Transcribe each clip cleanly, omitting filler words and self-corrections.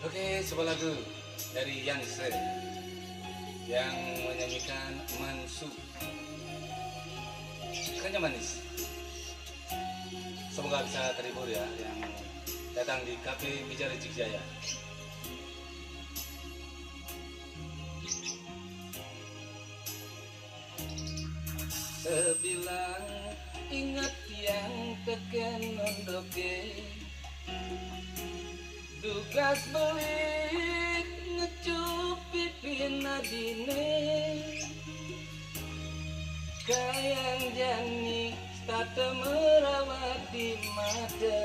Oke, sebuah lagu dari Yanse yang menyanyikan Mansu. Kayaknya manis. Semoga bisa terhibur ya yang datang di Cafe Bicara Jaya. Sebilang ingat yang teken nondoke, tugas belit ngecupi pinadine, kayang jani stata merawat di mata,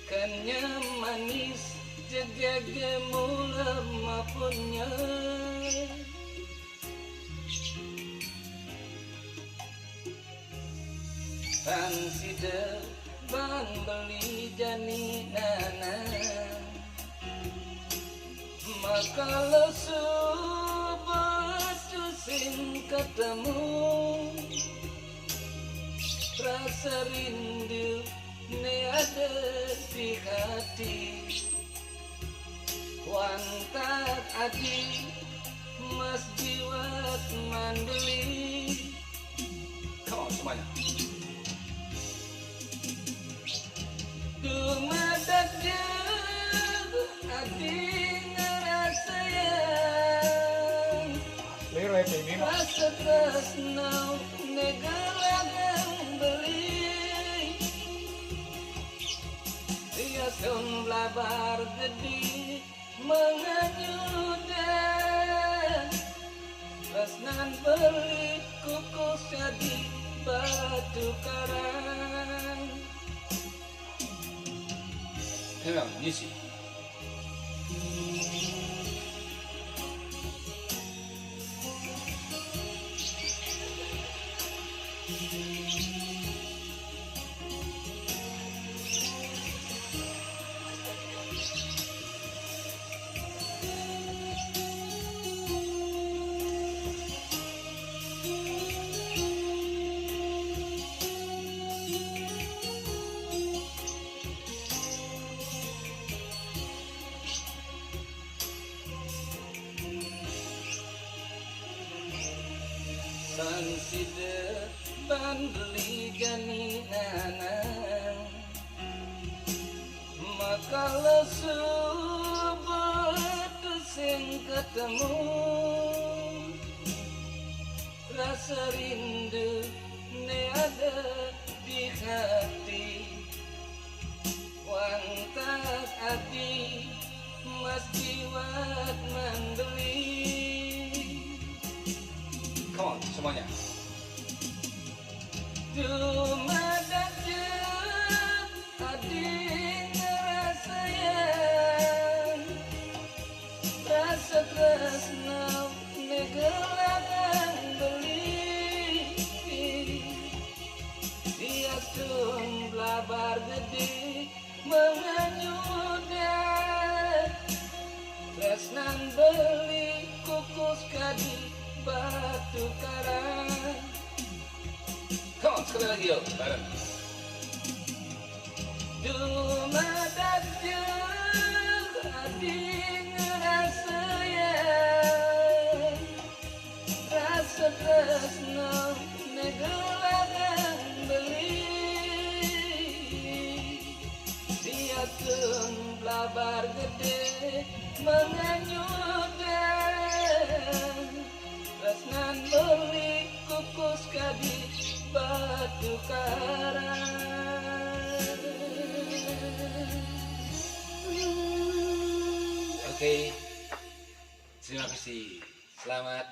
kanya manis jejage mula mapunnya. Pansida ban beli jani nana, maka lesu bercusin ketemu, rasa rindu ne ada di hati, wantat adi mas jiwat mandeli. Come on semuanya. Dumadak jauh hati ngerasa yang rasa tresno negalagang beli, dia sun labar gede menganyudan, tresnan beli kukus jadi batu karang. Memang misi. Sansida ban beli jani nanang, maka lesu bertusing ketemu, rasa rindu ne ada di hati, wantat adi mas jiwat mandeli. Come on, semuanya. Dumadak jauh hati ngerasa yang rasa tresno negalagang beli, dia sun blabar gede menganyudan, tresnan beli kukus kadi batu karang. Come on, sekali lagi yuk, bareng. Dumadak jauh hati ngerasa yang rasa tresno negalagang beli, dia sun blabar gede menganyudan, tresnan beli kukus kadi batu karang. Oke, terima kasih. Selamat.